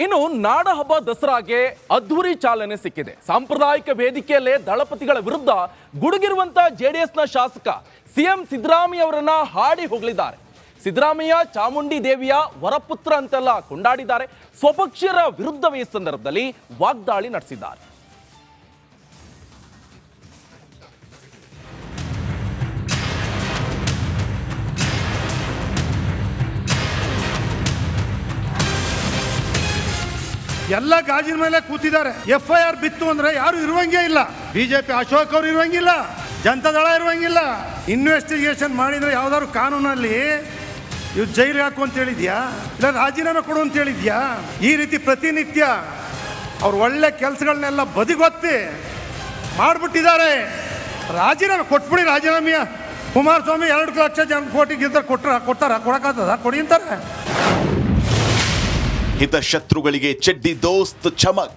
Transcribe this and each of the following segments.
ಇನ್ನು ನಾಡಹಬ್ಬ ದಸರಾಗೆ ಅದ್ಧೂರಿ ಚಾಲನೆ ಸಿಕ್ಕಿದೆ. ಸಾಂಪ್ರದಾಯಿಕ ವೇದಿಕೆಯಲ್ಲೇ ದಳಪತಿಗಳ ವಿರುದ್ಧ ಗುಡುಗಿರುವಂತ ಜೆಡಿಎಸ್ನ ಶಾಸಕ ಸಿಎಂ ಸಿದ್ದರಾಮಯ್ಯ ಅವರನ್ನ ಹಾಡಿ ಹೊಗಳಿದ್ದಾರೆ. ಸಿದ್ದರಾಮಯ್ಯ ಚಾಮುಂಡಿ ದೇವಿಯ ವರಪುತ್ರ ಅಂತೆಲ್ಲ ಕೊಂಡಾಡಿದ್ದಾರೆ. ಸ್ವಪಕ್ಷೀಯರ ವಿರುದ್ಧವೇ ಈ ಸಂದರ್ಭದಲ್ಲಿ ವಾಗ್ದಾಳಿ ನಡೆಸಿದ್ದಾರೆ. ಎಲ್ಲ ಗಾಜಿನ ಮೇಲೆ ಕೂತಿದ್ದಾರೆ. FIR ಬಿತ್ತು ಅಂದ್ರೆ ಯಾರು ಇರುವಂಗೇ ಇಲ್ಲ. ಬಿಜೆಪಿ ಅಶೋಕ್ ಅವರು ಇರುವಂಗಿಲ್ಲ, ಜನತಾದಳ ಇರುವಂಗಿಲ್ಲ. ಇನ್ವೆಸ್ಟಿಗೇಷನ್ ಮಾಡಿದ್ರೆ ಯಾವ್ದಾದ್ರು ಕಾನೂನಲ್ಲಿ ಇವ್ ಜೈಲು ಹಾಕು ಅಂತ ಹೇಳಿದ್ಯಾ, ಇಲ್ಲ ರಾಜೀನಾಮೆ ಕೊಡು ಅಂತ ಹೇಳಿದ್ಯಾ? ಈ ರೀತಿ ಪ್ರತಿನಿತ್ಯ ಅವ್ರು ಒಳ್ಳೆ ಕೆಲಸಗಳನ್ನೆಲ್ಲ ಬದಿಗೊತ್ತಿ ಮಾಡ್ಬಿಟ್ಟಿದ್ದಾರೆ. ರಾಜೀನಾಮೆ ಕೊಟ್ಬಿಡಿ. ರಾಜೀನಾಮೆಯ ಕುಮಾರಸ್ವಾಮಿ 2 ಲಕ್ಷ ಕೋಟಿ ಗೆದ್ದರೆ ಕೊಡಕ್ಕಾಗ್ತದ? ಕೊಡಿ ಅಂತಾರೆ. ಹಿತಶತ್ರುಗಳಿಗೆ ಚೆಡ್ಡಿ ದೋಸ್ತ್ ಚಮಕ್.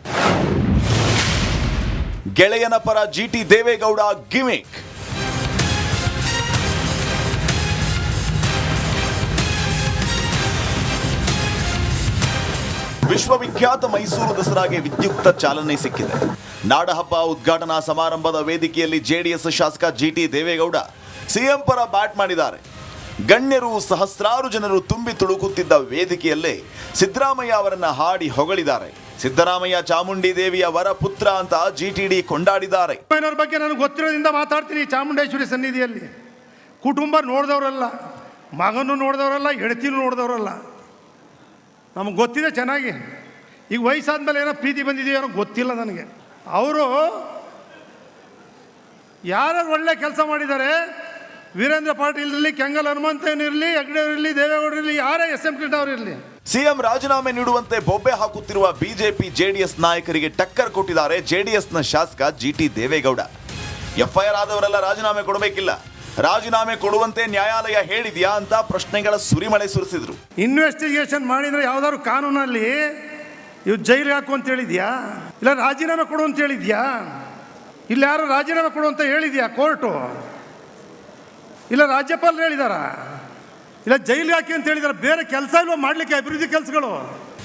ಗೆಳೆಯನ ಪರ GT ದೇವೇಗೌಡ ಗಿಮಿಕ್. ವಿಶ್ವವಿಖ್ಯಾತ ಮೈಸೂರು ದಸರಾಗೆ ವಿದ್ಯುಕ್ತ ಚಾಲನೆ ಸಿಕ್ಕಿದೆ. ನಾಡಹಬ್ಬ ಉದ್ಘಾಟನಾ ಸಮಾರಂಭದ ವೇದಿಕೆಯಲ್ಲಿ JDS ಶಾಸಕ GT ದೇವೇಗೌಡ ಸಿಎಂ ಪರ ಬ್ಯಾಟ್ ಮಾಡಿದ್ದಾರೆ. ಗಣ್ಯರು ಸಹಸ್ರಾರು ಜನರು ತುಂಬಿ ತುಳುಕುತ್ತಿದ್ದ ವೇದಿಕೆಯಲ್ಲೇ ಸಿದ್ದರಾಮಯ್ಯ ಅವರನ್ನ ಹಾಡಿ ಹೊಗಳಿದ್ದಾರೆ. ಸಿದ್ದರಾಮಯ್ಯ ಚಾಮುಂಡಿ ದೇವಿಯ ವರಪುತ್ರ ಅಂತ GTD ಕೊಂಡಾಡಿದ್ದಾರೆ. ಬಗ್ಗೆ ನನಗೆ ಗೊತ್ತಿರೋದ್ರಿಂದ ಮಾತಾಡ್ತೀನಿ. ಚಾಮುಂಡೇಶ್ವರಿ ಸನ್ನಿಧಿಯಲ್ಲಿ ಕುಟುಂಬ ನೋಡಿದವರಲ್ಲ, ಮಗನೂ ನೋಡಿದವರಲ್ಲ, ಹೆಂಡತಿನೂ ನೋಡಿದವರಲ್ಲ. ನಮಗೆ ಗೊತ್ತಿದೆ ಚೆನ್ನಾಗಿ. ಈಗ ವಯಸ್ಸಾದ್ಮೇಲೆ ಏನೋ ಪ್ರೀತಿ ಬಂದಿದೆಯೋ ಗೊತ್ತಿಲ್ಲ ನನಗೆ. ಅವರು ಯಾರು ಒಳ್ಳೆ ಕೆಲಸ ಮಾಡಿದ್ದಾರೆ, ವೀರೇಂದ್ರ ಪಾಟೀಲ್ ಇರಲಿ, ಕೆಂಗಲ್ ಹನುಮಂತನ್ ಇರಲಿ, ಹೆಗ್ಡೆ ಇರಲಿ, ದೇವೇಗೌಡ ಇರಲಿ, ಯಾರೇ SM ಕೃಷ್ಣ ಅವರು ಇರಲಿ, ಸಿಎಂ ರಾಜೀನಾಮೆ ನೀಡುವಂತೆ ಬೊಬ್ಬೆ ಹಾಕುತ್ತಿರುವ ಬಿಜೆಪಿ JDS ನಾಯಕರಿಗೆ ಟಕ್ಕರ್ ಕೊಟ್ಟಿದ್ದಾರೆ JDSನ ಶಾಸಕ GT ದೇವೇಗೌಡ. FIR ಆದವರೆಲ್ಲ ರಾಜೀನಾಮೆ ಕೊಡಬೇಕಿಲ್ಲ, ರಾಜೀನಾಮೆ ಕೊಡುವಂತೆ ನ್ಯಾಯಾಲಯ ಹೇಳಿದ್ಯಾ ಅಂತ ಪ್ರಶ್ನೆಗಳ ಸುರಿಮಳೆ ಸುರಿಸಿದ್ರು. ಇನ್ವೆಸ್ಟಿಗೇಷನ್ ಮಾಡಿದ್ರೆ ಯಾವ್ದಾದ್ರು ಕಾನೂನಲ್ಲಿ ಇವ್ ಜೈಲು ಹಾಕು ಅಂತ ಹೇಳಿದ್ಯಾ, ಇಲ್ಲ ರಾಜೀನಾಮೆ ಕೊಡು ಅಂತ ಹೇಳಿದ್ಯಾ? ಇಲ್ಲ ಯಾರು ರಾಜೀನಾಮೆ ಕೊಡು ಅಂತ ಹೇಳಿದ್ಯಾ ಕೋರ್ಟು? ಇಲ್ಲ ರಾಜ್ಯಪಾಲರು ಹೇಳಿದಾರ? ಇಲ್ಲ ಜೈಲು ಹಾಕಿ ಅಂತ ಹೇಳಿದಾರ? ಬೇರೆ ಕೆಲಸ ಇಲ್ವಾ ಮಾಡ್ಲಿಕ್ಕೆ ಅಭಿವೃದ್ಧಿ ಕೆಲಸಗಳು?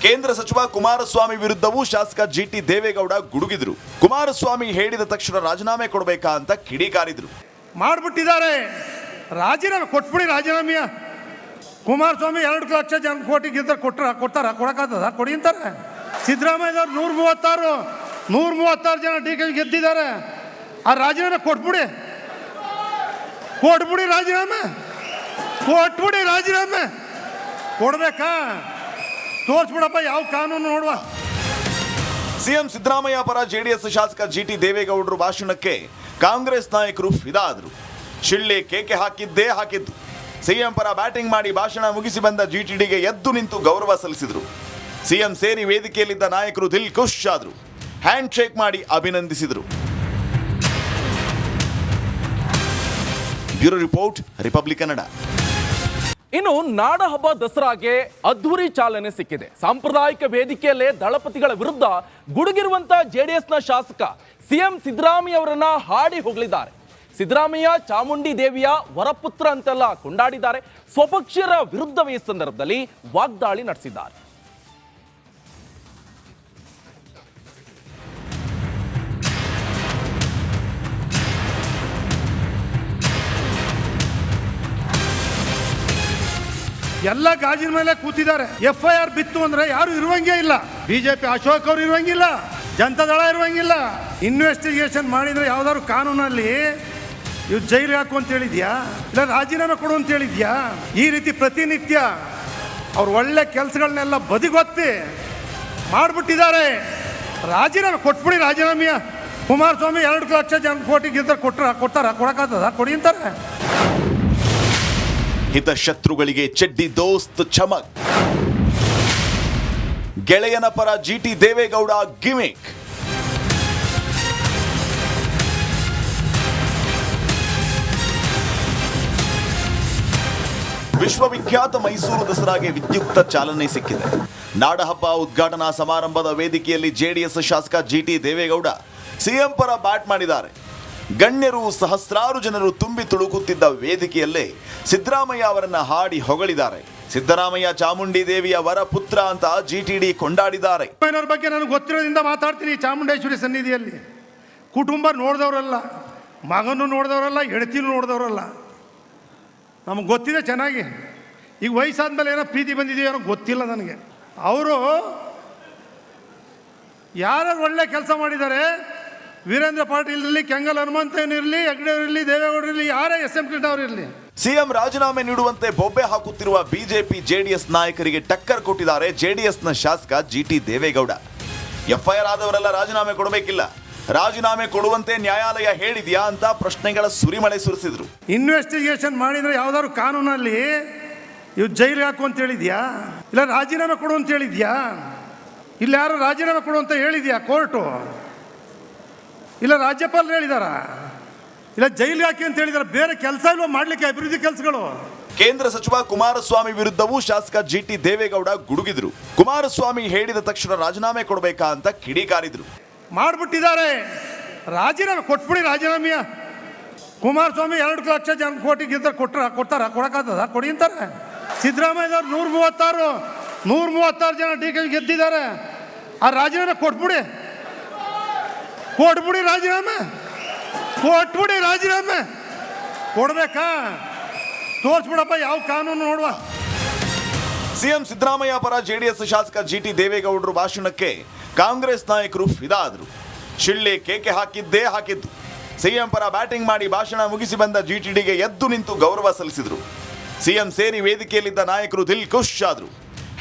ಕೇಂದ್ರ ಸಚಿವ ಕುಮಾರಸ್ವಾಮಿ ವಿರುದ್ಧವೂ ಶಾಸಕ GT ದೇವೇಗೌಡ ಗುಡುಗಿದ್ರು. ಕುಮಾರಸ್ವಾಮಿ ಹೇಳಿದ ತಕ್ಷಣ ರಾಜೀನಾಮೆ ಕೊಡಬೇಕಾ ಅಂತ ಕಿಡಿಕಾರಿದ್ರು. ಮಾಡ್ಬಿಟ್ಟಿದ್ದಾರೆ. ರಾಜೀನಾಮೆ ಕೊಟ್ಬಿಡಿ. ರಾಜೀನಾಮೆಯ ಕುಮಾರಸ್ವಾಮಿ 2 ಲಕ್ಷ ಕೋಟಿ ಗೆದ್ದರೆ ಕೊಡಕ್ಕಾಗ್ತದ? ಕೊಡಿ ಅಂತಾರೆ. ಸಿದ್ದರಾಮಯ್ಯದವ್ರು 136 ಜನ DK ಗೆದ್ದಿದ್ದಾರೆ. ಆ ರಾಜೀನಾಮೆ ಕೊಟ್ಬಿಡಿ. ರಾಜೀನಾಮೆ ಕೊಟ್ಬಿಡಿ. ರಾಜೀನಾಮೆ ಕೊಡ್ಬೇಕಾ? ತೋರಿಸ್ಬಿಡಪ್ಪ ಯಾವ ಕಾನೂನು ನೋಡುವ. ಸಿಎಂ ಸಿದ್ದರಾಮಯ್ಯ ಪರ JDS ಶಾಸಕ GT ದೇವೇಗೌಡರು ಭಾಷಣಕ್ಕೆ ಕಾಂಗ್ರೆಸ್ ನಾಯಕರು ಫಿದಾ ಆದರು. ಶಿಳ್ಳೆ ಕೇಕೆ ಹಾಕಿದ್ದು. ಸಿಎಂ ಪರ ಬ್ಯಾಟಿಂಗ್ ಮಾಡಿ ಭಾಷಣ ಮುಗಿಸಿ ಬಂದ GTDಗೆ ಎದ್ದು ನಿಂತು ಗೌರವ ಸಲ್ಲಿಸಿದರು. ಸಿಎಂ ಸೇರಿ ವೇದಿಕೆಯಲ್ಲಿದ್ದ ನಾಯಕರು ದಿಲ್ ಖುಷ್ ಆದರು. ಹ್ಯಾಂಡ್ ಶೇಕ್ ಮಾಡಿ ಅಭಿನಂದಿಸಿದರು. Bureau report, republic Kannada. ಇನ್ನು ನಾಡಹಬ್ಬ ದಸರಾಗೆ ಅದ್ಧೂರಿ ಚಾಲನೆ ಸಿಕ್ಕಿದೆ. ಸಾಂಪ್ರದಾಯಿಕ ವೇದಿಕೆಯಲ್ಲೇ ದಳಪತಿಗಳ ವಿರುದ್ಧ ಗುಡುಗಿರುವಂತ JDSನ ಶಾಸಕ ಸಿಎಂ ಸಿದ್ದರಾಮಯ್ಯ ಅವರನ್ನ ಹಾಡಿ ಹೊಗಳಿದ್ದಾರೆ. ಸಿದ್ದರಾಮಯ್ಯ ಚಾಮುಂಡಿ ದೇವಿಯ ವರಪುತ್ರ ಅಂತೆಲ್ಲ ಕೊಂಡಾಡಿದ್ದಾರೆ. ಸ್ವಪಕ್ಷೀಯರ ವಿರುದ್ಧವೇ ಈ ಸಂದರ್ಭದಲ್ಲಿ ವಾಗ್ದಾಳಿ ನಡೆಸಿದ್ದಾರೆ. ಎಲ್ಲ ಗಾಜಿನ ಮೇಲೆ ಕೂತಿದ್ದಾರೆ. FIR ಬಿತ್ತು ಅಂದ್ರೆ ಯಾರು ಇರುವಂಗೇ ಇಲ್ಲ. ಬಿಜೆಪಿ ಅಶೋಕ್ ಅವರು ಇರುವಂಗಿಲ್ಲ, ಜನತಾದಳ ಇರುವಂಗಿಲ್ಲ. ಇನ್ವೆಸ್ಟಿಗೇಷನ್ ಮಾಡಿದ್ರೆ ಯಾವ್ದಾದ್ರು ಕಾನೂನಲ್ಲಿ ಇವ್ ಜೈಲು ಹಾಕು ಅಂತ ಹೇಳಿದ್ಯಾ, ಇಲ್ಲ ರಾಜೀನಾಮೆ ಕೊಡು ಅಂತ ಹೇಳಿದ್ಯಾ? ಈ ರೀತಿ ಪ್ರತಿನಿತ್ಯ ಅವ್ರು ಒಳ್ಳೆ ಕೆಲಸಗಳನ್ನೆಲ್ಲ ಬದಿಗೊತ್ತಿ ಮಾಡ್ಬಿಟ್ಟಿದ್ದಾರೆ. ರಾಜೀನಾಮೆ ಕೊಟ್ಬಿಡಿ. ರಾಜೀನಾಮೆಯ ಕುಮಾರಸ್ವಾಮಿ 2 ಲಕ್ಷ ಕೋಟಿ ಗೆದ್ದರೆ ಕೊಡಕ್ಕಾಗ್ತದ? ಕೊಡಿ ಅಂತಾರೆ. ಹಿತಶತ್ರುಗಳಿಗೆ ಚೆಡ್ಡಿ ದೋಸ್ತ್ ಚಮಕ್. ಗೆಳೆಯನ ಪರ GT ದೇವೇಗೌಡ ಗಿಮಿಕ್. ವಿಶ್ವವಿಖ್ಯಾತ ಮೈಸೂರು ದಸರಾಗೆ ವಿದ್ಯುಕ್ತ ಚಾಲನೆ ಸಿಕ್ಕಿದೆ. ನಾಡಹಬ್ಬ ಉದ್ಘಾಟನಾ ಸಮಾರಂಭದ ವೇದಿಕೆಯಲ್ಲಿ JDS ಶಾಸಕ GT ದೇವೇಗೌಡ ಸಿಎಂ ಪರ ಬ್ಯಾಟ್ ಮಾಡಿದ್ದಾರೆ. ಗಣ್ಯರು ಸಹಸ್ರಾರು ಜನರು ತುಂಬಿ ತುಳುಕುತ್ತಿದ್ದ ವೇದಿಕೆಯಲ್ಲೇ ಸಿದ್ದರಾಮಯ್ಯ ಅವರನ್ನ ಹಾಡಿ ಹೊಗಳಿದ್ದಾರೆ. ಸಿದ್ದರಾಮಯ್ಯ ಚಾಮುಂಡಿ ದೇವಿಯ ವರಪುತ್ರ ಅಂತ ಜಿಟಿಡಿ ಕೊಂಡಾಡಿದ್ದಾರೆ. ಸಿದ್ದರಾಮಯ್ಯನವ್ರ ಬಗ್ಗೆ ನನಗೆ ಗೊತ್ತಿರೋದ್ರಿಂದ ಮಾತಾಡ್ತೀನಿ. ಚಾಮುಂಡೇಶ್ವರಿ ಸನ್ನಿಧಿಯಲ್ಲಿ ಕುಟುಂಬ ನೋಡಿದವರಲ್ಲ, ಮಗನೂ ನೋಡಿದವರಲ್ಲ, ಹೆಂಡತಿನೂ ನೋಡಿದವರಲ್ಲ. ನಮಗೆ ಗೊತ್ತಿದೆ ಚೆನ್ನಾಗಿ. ಈಗ ವಯಸ್ಸಾದ್ಮೇಲೆ ಏನೋ ಪ್ರೀತಿ ಬಂದಿದೆಯೋ ಏನೋ ಗೊತ್ತಿಲ್ಲ ನನಗೆ. ಅವರು ಯಾರು ಒಳ್ಳೆ ಕೆಲಸ ಮಾಡಿದ್ದಾರೆ, ವೀರೇಂದ್ರ ಪಾಟೀಲ್ ಇರಲಿ, ಕೆಂಗಲ್ ಹನುಮಂತಯ್ಯನಿರಲಿ, ಹೆಗ್ಡೆಯವರಿರಲಿ, ದೇವೇಗೌಡರಿರಲಿ, ಯಾರೇ SM ಕೃಷ್ಣ ಅವರಿರಲಿ, ಸಿಎಂ ರಾಜೀನಾಮೆ ನೀಡುವಂತೆ ಬೊಬ್ಬೆ ಹಾಕುತ್ತಿರುವ ಬಿಜೆಪಿ ಜೆಡಿಎಸ್ ನಾಯಕರಿಗೆ ಟಕ್ಕರ್ ಕೊಟ್ಟಿದ್ದಾರೆ ಜೆಡಿಎಸ್ನ ಶಾಸಕ ಜಿಟಿ ದೇವೇಗೌಡ. FIR ಆದವರೆಲ್ಲ ರಾಜೀನಾಮೆ ಕೊಡಬೇಕಿಲ್ಲ, ರಾಜೀನಾಮೆ ಕೊಡುವಂತೆ ನ್ಯಾಯಾಲಯ ಹೇಳಿದ್ಯಾ ಅಂತ ಪ್ರಶ್ನೆಗಳ ಸುರಿಮಳೆ ಸುರಿಸಿದ್ರು. ಇನ್ವೆಸ್ಟಿಗೇಷನ್ ಮಾಡಿದರೆ ಯಾವ್ದಾದ್ರು ಕಾನೂನಲ್ಲಿ ಇವು ಜೈಲಿಗೆ ಹಾಕು ಅಂತ ಹೇಳಿದ್ಯಾ, ಇಲ್ಲ ರಾಜೀನಾಮೆ ಕೊಡು ಅಂತ ಹೇಳಿದ್ಯಾ, ಇಲ್ಲ ಯಾರು ರಾಜೀನಾಮೆ ಕೊಡು ಅಂತ ಹೇಳಿದ್ಯಾ ಕೋರ್ಟು, ಇಲ್ಲ ರಾಜ್ಯಪಾಲರು ಹೇಳಿದಾರ, ಇಲ್ಲ ಜೈಲಿಗೆ ಹಾಕಿ ಅಂತ ಹೇಳಿದಾರೆ. ಬೇರೆ ಕೆಲಸ ಇಲ್ವ ಮಾಡಲಿಕ್ಕೆ ಅಭಿವೃದ್ಧಿ ಕೆಲಸಗಳು? ಕೇಂದ್ರ ಸಚಿವ ಕುಮಾರಸ್ವಾಮಿ ವಿರುದ್ಧವೂ ಶಾಸಕ ಜಿಟಿ ದೇವೇಗೌಡ ಗುಡುಗಿದ್ರು. ಕುಮಾರಸ್ವಾಮಿ ಹೇಳಿದ ತಕ್ಷಣ ರಾಜೀನಾಮೆ ಕೊಡಬೇಕಾ ಅಂತ ಕಿಡಿಕಾರಿದ್ರು. ಮಾಡಿಬಿಟ್ಟಿದ್ದಾರೆ, ರಾಜೀನಾಮೆ ಕೊಟ್ಬಿಡಿ. ರಾಜೀನಾಮೆಯ ಕುಮಾರಸ್ವಾಮಿ 2 ಲಕ್ಷ ಜನ ಕೋಟಿ ಗೆದ್ದರೆ ಕೊಡ್ತಾರ ಕೊಡಕ್ಕಾಗ್ತದ? ಕೊಡಿ ಅಂತಾರೆ. ಸಿದ್ದರಾಮಯ್ಯದವ್ರು 136 ಜನ DK ಗೆದ್ದಿದ್ದಾರೆ. ಆ ರಾಜೀನಾಮೆ ಕೊಟ್ಬಿಡಿ, ರಾಜೀನಾಮೆ ಕೊಟ್ಬಿಡಿ. ರಾಜೀನಾಮೆ ಕೊಡ್ಬೇಕಾ? ತೋರಿಸ್ಬಿಡಪ್ಪ ಯಾವ ಕಾನೂನು ನೋಡುವ. ಸಿಎಂ ಸಿದ್ದರಾಮಯ್ಯ ಪರ ಜೆಡಿಎಸ್ ಶಾಸಕ ಜಿಟಿ ದೇವೇಗೌಡರು ಭಾಷಣಕ್ಕೆ ಕಾಂಗ್ರೆಸ್ ನಾಯಕರು ಫಿದಾ ಆದರು. ಶಿಳ್ಳೆ ಕೇಕೆ ಹಾಕಿದ್ದು. ಸಿಎಂ ಪರ ಬ್ಯಾಟಿಂಗ್ ಮಾಡಿ ಭಾಷಣ ಮುಗಿಸಿ ಬಂದ ಜಿಟಿಡಿಗೆ ಎದ್ದು ನಿಂತು ಗೌರವ ಸಲ್ಲಿಸಿದರು. ಸಿಎಂ ಸೇರಿ ವೇದಿಕೆಯಲ್ಲಿದ್ದ ನಾಯಕರು ದಿಲ್ ಖುಷ್ ಆದರು,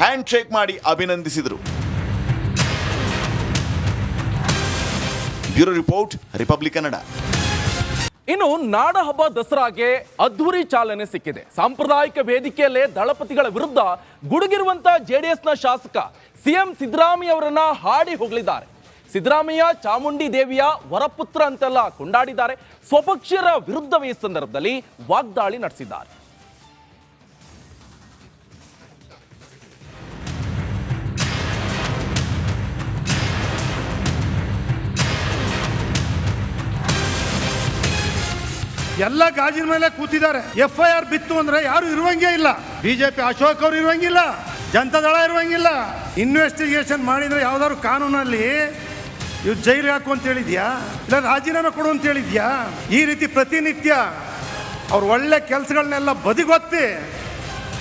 ಹ್ಯಾಂಡ್ ಶೇಕ್ ಮಾಡಿ ಅಭಿನಂದಿಸಿದರು. Bureau report, republic Kannada. ಇನ್ನು ನಾಡ ಹಬ್ಬ ದಸರಾಗೆ ಅದ್ಧೂರಿ ಚಾಲನೆ ಸಿಕ್ಕಿದೆ. ಸಾಂಪ್ರದಾಯಿಕ ವೇದಿಕೆಯಲ್ಲೇ ದಳಪತಿಗಳ ವಿರುದ್ಧ ಗುಡುಗಿರುವಂತ ಜೆಡಿಎಸ್ನ ಶಾಸಕ ಸಿಎಂ ಸಿದ್ದರಾಮಯ್ಯ ಅವರನ್ನ ಹಾಡಿ ಹೊಗಳಿದ್ದಾರೆ. ಸಿದ್ದರಾಮಯ್ಯ ಚಾಮುಂಡಿ ದೇವಿಯ ವರಪುತ್ರ ಅಂತೆಲ್ಲ ಕೊಂಡಾಡಿದ್ದಾರೆ. ಸ್ವಪಕ್ಷೀಯರ ವಿರುದ್ಧವೇ ಈ ಸಂದರ್ಭದಲ್ಲಿ ವಾಗ್ದಾಳಿ ನಡೆಸಿದ್ದಾರೆ. ಎಲ್ಲ ಗಾಜಿನ ಮೇಲೆ ಕೂತಿದ್ದಾರೆ. FIR ಬಿತ್ತು ಅಂದ್ರೆ ಯಾರು ಇರುವಂಗೇ ಇಲ್ಲ. ಬಿಜೆಪಿ ಅಶೋಕ್ ಅವರು ಇರುವಂಗಿಲ್ಲ, ಜನತಾದಳ ಇರುವಂಗಿಲ್ಲ. ಇನ್ವೆಸ್ಟಿಗೇಷನ್ ಮಾಡಿದ್ರೆ ಯಾವ್ದಾದ್ರು ಕಾನೂನಲ್ಲಿ ಇವು ಜೈಲಿಗೆ ಹಾಕು ಅಂತ ಹೇಳಿದ್ಯಾ, ಇಲ್ಲ ರಾಜೀನಾಮೆ ಕೊಡು ಅಂತ ಹೇಳಿದ್ಯಾ? ಈ ರೀತಿ ಪ್ರತಿನಿತ್ಯ ಅವ್ರು ಒಳ್ಳೆ ಕೆಲಸಗಳನ್ನೆಲ್ಲ ಬದಿಗೊತ್ತಿ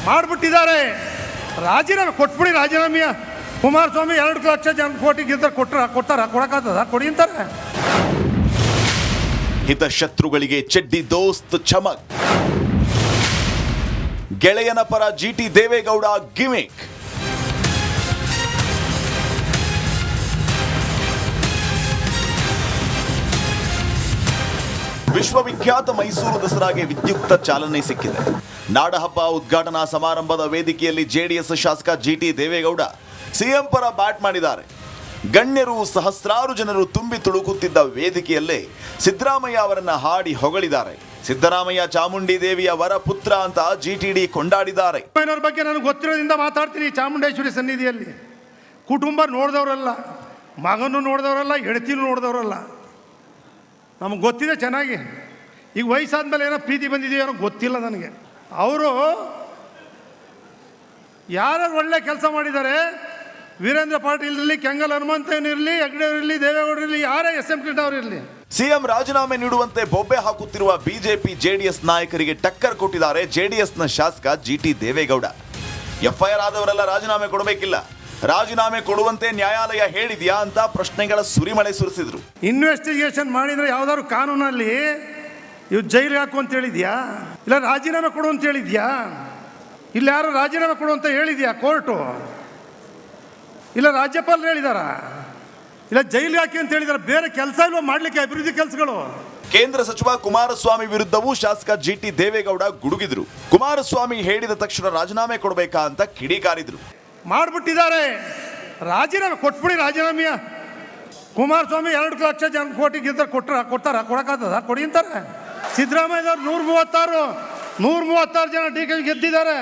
ಮಾಡಿಬಿಟ್ಟಿದ್ದಾರೆ. ರಾಜೀನಾಮೆ ಕೊಟ್ಬಿಡಿ. ರಾಜೀನಾಮೆಯ ಕುಮಾರಸ್ವಾಮಿ 2 ಲಕ್ಷ ಜನ ಕೋಟಿ ಗೆದ್ದರೆ ಕೊಡಕ್ಕಾಗ್ತದ? ಕೊಡಿ ಅಂತಾರೆ. ಹಿತಶತ್ರುಗಳಿಗೆ ಚೆಡ್ಡಿ ದೋಸ್ತ್ ಚಮಕ್. ಗೆಳೆಯನ ಪರ ಜಿಟಿ ದೇವೇಗೌಡ ಗಿಮಿಕ್. ವಿಶ್ವವಿಖ್ಯಾತ ಮೈಸೂರು ದಸರಾಗೆ ವಿದ್ಯುಕ್ತ ಚಾಲನೆ ಸಿಕ್ಕಿದೆ. ನಾಡಹಬ್ಬ ಉದ್ಘಾಟನಾ ಸಮಾರಂಭದ ವೇದಿಕೆಯಲ್ಲಿ ಜೆಡಿಎಸ್ ಶಾಸಕ ಜಿಟಿ ದೇವೇಗೌಡ ಸಿಎಂ ಪರ ಬ್ಯಾಟ್ ಮಾಡಿದ್ದಾರೆ. ಗಣ್ಯರು, ಸಹಸ್ರಾರು ಜನರು ತುಂಬಿ ತುಳುಕುತ್ತಿದ್ದ ವೇದಿಕೆಯಲ್ಲೇ ಸಿದ್ದರಾಮಯ್ಯ ಅವರನ್ನ ಹಾಡಿ ಹೊಗಳಿದ್ದಾರೆ. ಸಿದ್ದರಾಮಯ್ಯ ಚಾಮುಂಡಿ ದೇವಿಯ ವರಪುತ್ರ ಅಂತ ಜಿಟಿಡಿ ಕೊಂಡಾಡಿದ್ದಾರೆ. ಸಿದ್ದರಾಮಯ್ಯನವ್ರ ಬಗ್ಗೆ ನನಗೆ ಗೊತ್ತಿರೋದ್ರಿಂದ ಮಾತಾಡ್ತೀನಿ. ಚಾಮುಂಡೇಶ್ವರಿ ಸನ್ನಿಧಿಯಲ್ಲಿ ಕುಟುಂಬ ನೋಡಿದವರಲ್ಲ, ಮಗನೂ ನೋಡಿದವರಲ್ಲ, ಹೆಂಡತಿನೂ ನೋಡಿದವರಲ್ಲ. ನಮಗೆ ಗೊತ್ತಿದೆ ಚೆನ್ನಾಗಿ. ಈಗ ವಯಸ್ಸಾದ್ಮೇಲೆ ಏನೋ ಪ್ರೀತಿ ಬಂದಿದೆಯೋ ಏನೋ ಗೊತ್ತಿಲ್ಲ ನನಗೆ. ಅವರು ಯಾರು ಒಳ್ಳೆ ಕೆಲಸ ಮಾಡಿದ್ದಾರೆ, ವೀರೇಂದ್ರ ಪಾಟೀಲ್ ಇರಲಿ, ಕೆಂಗಲ್ ಹನುಮಂತಯ್ಯನಿರಲಿ, ಹೆಗ್ಡೆಯವರಿರಲಿ, ದೇವೇಗೌಡರಿರಲಿ, ಯಾರೇ SM ಕೃಷ್ಣ ಅವರಿರಲಿ, ಸಿಎಂ ರಾಜೀನಾಮೆ ನೀಡುವಂತೆ ಬೊಬ್ಬೆ ಹಾಕುತ್ತಿರುವ ಬಿಜೆಪಿ ಜೆಡಿಎಸ್ ನಾಯಕರಿಗೆ ಟಕ್ಕರ್ ಕೊಟ್ಟಿದ್ದಾರೆ ಜೆಡಿಎಸ್ನ ಶಾಸಕ ಜಿಟಿ ದೇವೇಗೌಡ. FIR ಆದವರೆಲ್ಲ ರಾಜೀನಾಮೆ ಕೊಡಬೇಕಿಲ್ಲ, ರಾಜೀನಾಮೆ ಕೊಡುವಂತೆ ನ್ಯಾಯಾಲಯ ಹೇಳಿದ್ಯಾ ಅಂತ ಪ್ರಶ್ನೆಗಳ ಸುರಿಮಳೆ ಸುರಿಸಿದ್ರು. ಇನ್ವೆಸ್ಟಿಗೇಷನ್ ಮಾಡಿದರೆ ಯಾವ್ದಾದ್ರು ಕಾನೂನಲ್ಲಿ ಇವು ಜೈಲಿಗೆ ಹಾಕು ಅಂತ ಹೇಳಿದ್ಯಾ, ಇಲ್ಲ ರಾಜೀನಾಮೆ ಕೊಡು ಅಂತ ಹೇಳಿದ್ಯಾ, ಇಲ್ಲ ಯಾರು ರಾಜೀನಾಮೆ ಕೊಡು ಅಂತ ಹೇಳಿದ್ಯಾ ಕೋರ್ಟು, ಇಲ್ಲ ರಾಜ್ಯಪಾಲರು ಹೇಳಿದಾರ, ಇಲ್ಲ ಜೈಲಿಗೆ ಹಾಕಿ ಅಂತ ಹೇಳಿದಾರೆ. ಬೇರೆ ಕೆಲಸ ಇಲ್ವ ಮಾಡಲಿಕ್ಕೆ ಅಭಿವೃದ್ಧಿ ಕೆಲಸಗಳು? ಕೇಂದ್ರ ಸಚಿವ ಕುಮಾರಸ್ವಾಮಿ ವಿರುದ್ಧವೂ ಶಾಸಕ ಜಿಟಿ ದೇವೇಗೌಡ ಗುಡುಗಿದ್ರು. ಕುಮಾರಸ್ವಾಮಿ ಹೇಳಿದ ತಕ್ಷಣ ರಾಜೀನಾಮೆ ಕೊಡಬೇಕಾ ಅಂತ ಕಿಡಿಕಾರಿದ್ರು. ಮಾಡಿಬಿಟ್ಟಿದ್ದಾರೆ, ರಾಜೀನಾಮೆ ಕೊಟ್ಬಿಡಿ. ರಾಜೀನಾಮೆಯ ಕುಮಾರಸ್ವಾಮಿ 2 ಲಕ್ಷ ಜನ ಕೋಟಿ ಗೆದ್ದರೆ ಕೊಡಕ್ಕಾಗ್ತದ? ಕೊಡಿ ಅಂತಾರೆ. ಸಿದ್ದರಾಮಯ್ಯದವ್ರು 136 ಜನ DK ಗೆದ್ದಿದ್ದಾರೆ.